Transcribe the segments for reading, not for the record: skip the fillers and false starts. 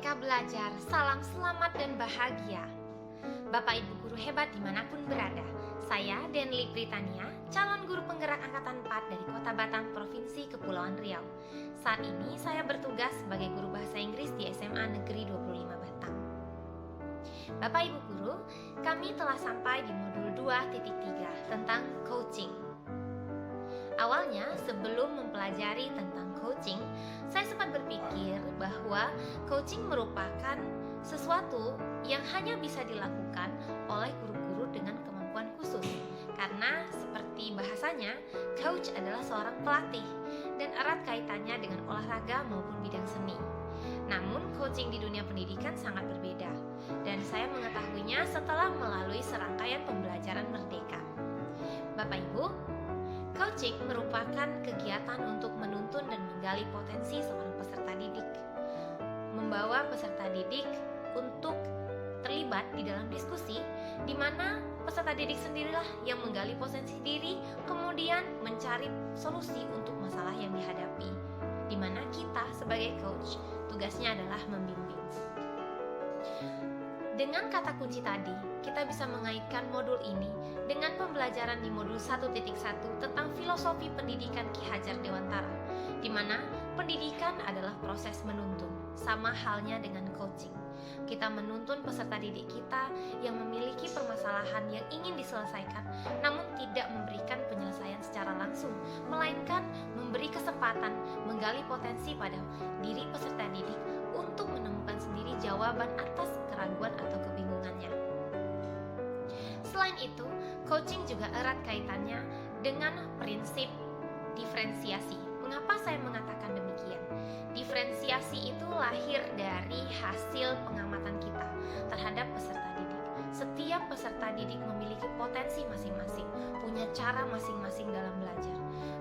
Merdeka Belajar, salam selamat dan bahagia. Bapak Ibu guru hebat dimanapun berada, saya Denli Britania, calon guru penggerak Angkatan 4 dari Kota Batang, Provinsi Kepulauan Riau. Saat ini saya bertugas sebagai guru bahasa Inggris di SMA Negeri 25 Batang. Bapak Ibu guru, kami telah sampai di modul 2.3 tentang coaching. Awalnya, sebelum mempelajari tentang coaching, saya sempat berpikir bahwa coaching merupakan sesuatu yang hanya bisa dilakukan oleh guru-guru dengan kemampuan khusus. Karena seperti bahasanya, coach adalah seorang pelatih dan erat kaitannya dengan olahraga maupun bidang seni. Namun, coaching di dunia pendidikan sangat berbeda, dan saya mengetahuinya setelah melalui serangkaian pembelajaran merdeka. Bapak Ibu, coaching merupakan kegiatan untuk menuntun dan menggali potensi seorang peserta didik, membawa peserta didik untuk terlibat di dalam diskusi, di mana peserta didik sendirilah yang menggali potensi diri, kemudian mencari solusi untuk masalah yang dihadapi, di mana kita sebagai coach tugasnya adalah membimbing. Dengan kata kunci tadi, kita bisa mengaitkan modul ini dengan pembelajaran di modul 1.1 tentang filosofi pendidikan Ki Hajar Dewantara, di mana pendidikan adalah proses menuntun, sama halnya dengan coaching. Kita menuntun peserta didik kita yang memiliki permasalahan yang ingin diselesaikan, namun tidak memberikan penyelesaian secara langsung, melainkan memberi kesempatan menggali potensi pada diri peserta didik untuk menemukan sendiri jawaban atas keraguan atau kebingungannya. Selain itu, coaching juga erat kaitannya dengan prinsip diferensiasi. Mengapa saya mengatakan demikian? Diferensiasi itu lahir dari hasil pengamatan kita terhadap peserta didik. Setiap peserta didik memiliki potensi masing-masing, punya cara masing-masing dalam belajar.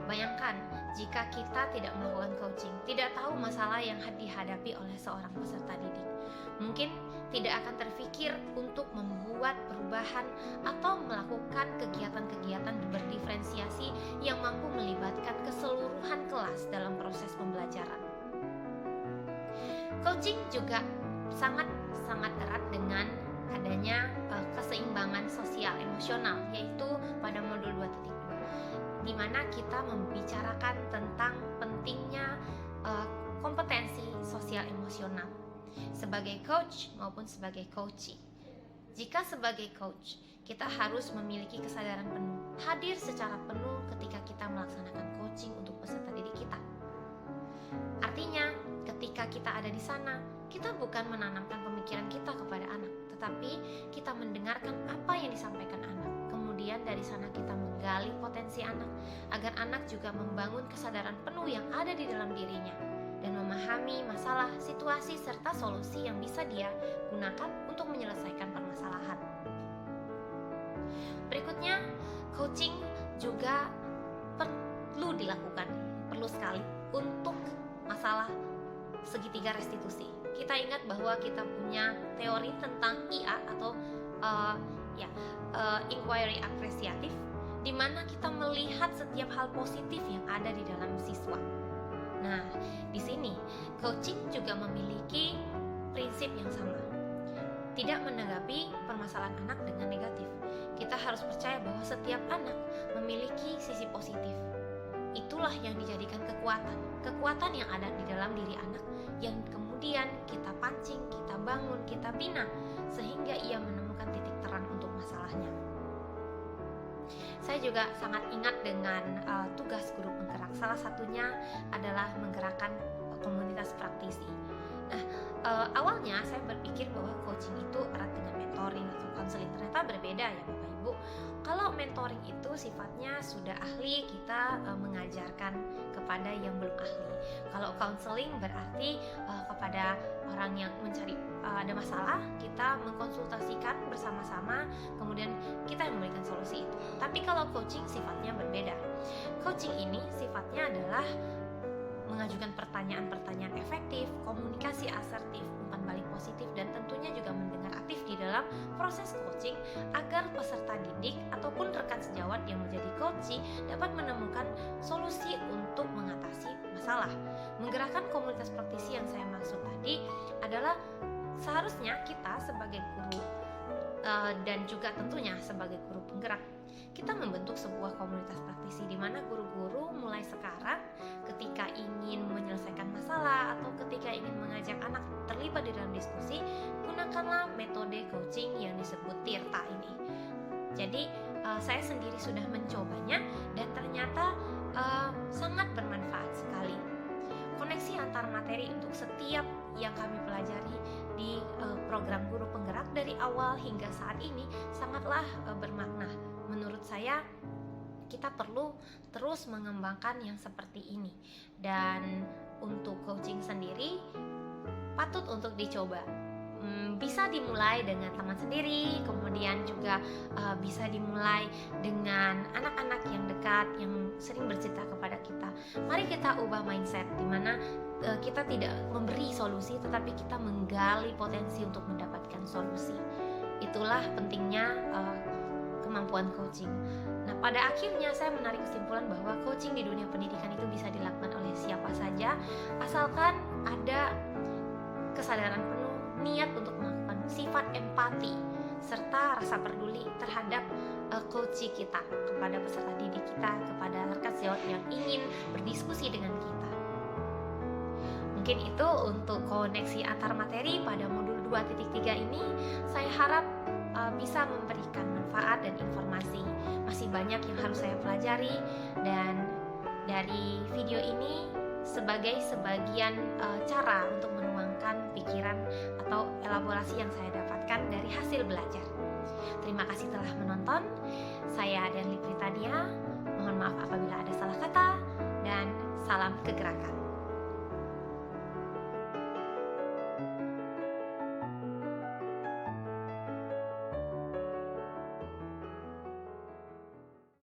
Bayangkan jika kita tidak melakukan coaching, tidak tahu masalah yang dihadapi oleh seorang peserta didik, mungkin tidak akan terfikir untuk membuat perubahan atau melakukan kegiatan-kegiatan berdiferensiasi yang mampu melibatkan keseluruhan kelas dalam proses pembelajaran. Coaching juga sangat erat dengan adanya keseimbangan sosial emosional, yaitu pada modul 2.2, di mana kita membicarakan tentang pentingnya kompetensi sosial emosional sebagai coach maupun sebagai coachee. Jika sebagai coach, kita harus memiliki kesadaran penuh, hadir secara penuh ketika kita melaksanakan coaching untuk peserta didik kita. Artinya, ketika kita ada di sana, kita bukan menanamkan pemikiran kita kepada anak, tetapi kita mendengarkan apa yang disampaikan anak. Kemudian dari sana kita menggali potensi anak, agar anak juga membangun kesadaran penuh yang ada di dalam dirinya, dan memahami masalah, situasi, serta solusi yang bisa dia gunakan untuk menyelesaikan permasalahan. Berikutnya, coaching juga perlu dilakukan, perlu sekali untuk masalah segitiga restitusi. Kita ingat bahwa kita punya teori tentang IA atau inquiry apresiatif, di mana kita melihat setiap hal positif yang ada di dalam siswa. Nah, di sini coaching juga memiliki prinsip yang sama. Tidak menanggapi permasalahan anak dengan negatif. Kita harus percaya bahwa setiap anak memiliki sisi positif. Itulah yang dijadikan kekuatan yang ada di dalam diri anak, yang kemudian kita pancing, kita bangun, kita bina, sehingga ia menemukan titik terang untuk masalahnya. Saya juga sangat ingat dengan tugas guru penggerak. Salah satunya adalah menggerakkan komunitas praktisi. Nah, awalnya saya berpikir bahwa coaching itu erat dengan mentoring atau konseling. Ternyata berbeda ya Bapak Ibu. Kalau mentoring itu sifatnya sudah ahli, kita mengajarkan kepada yang belum ahli. Kalau counseling berarti kepada orang yang mencari ada masalah, kita mengkonsultasikan bersama-sama, kemudian kita yang memberikan solusi itu. Tapi kalau coaching sifatnya berbeda. Coaching ini sifatnya adalah mengajukan pertanyaan-pertanyaan efektif, komunikasi asertif, umpan balik positif, dan tentunya juga mendengar aktif di dalam proses coaching agar peserta didik ataupun rekan sejawat sejawat yang menjadi coach dapat menemukan solusi untuk mengatasi masalah. Menggerakkan komunitas praktisi yang saya maksud tadi adalah seharusnya kita sebagai guru dan juga tentunya sebagai guru penggerak, kita membentuk sebuah komunitas praktisi di mana guru-guru mulai sekarang ketika ingin menyelesaikan masalah atau ketika ingin mengajak anak terlibat di dalam diskusi, gunakanlah metode coaching yang disebut TIRTA ini. Jadi saya sendiri sudah mencobanya dan ternyata sangat bermanfaat sekali. Koneksi antar materi untuk setiap yang kami pelajari di program guru penggerak dari awal hingga saat ini sangatlah bermakna. Menurut saya kita perlu terus mengembangkan yang seperti ini, dan untuk coaching sendiri patut untuk dicoba. Bisa dimulai dengan teman sendiri, kemudian juga bisa dimulai dengan anak-anak yang dekat yang sering bercerita kepada kita. Mari kita ubah mindset di mana kita tidak memberi solusi, tetapi kita menggali potensi untuk mendapatkan solusi. Itulah pentingnya kemampuan coaching. Nah, pada akhirnya saya menarik kesimpulan bahwa coaching di dunia pendidikan itu bisa dilakukan oleh siapa saja, asalkan ada kesadaran penuh, niat untuk melakukan sifat empati serta rasa peduli terhadap coach kita, kepada peserta didik kita, kepada rekan sejawat yang ingin berdiskusi dengan kita. Mungkin itu untuk koneksi antar materi pada modul 2.3 ini. Saya harap bisa memberikan manfaat dan informasi. Masih banyak yang harus saya pelajari, dan dari video ini sebagai sebagian cara untuk menuangkan pikiran atau elaborasi yang saya dapatkan dari hasil belajar. Terima kasih telah menonton. Saya Denli Pritania. Mohon maaf apabila ada salah kata, dan salam kegerakan.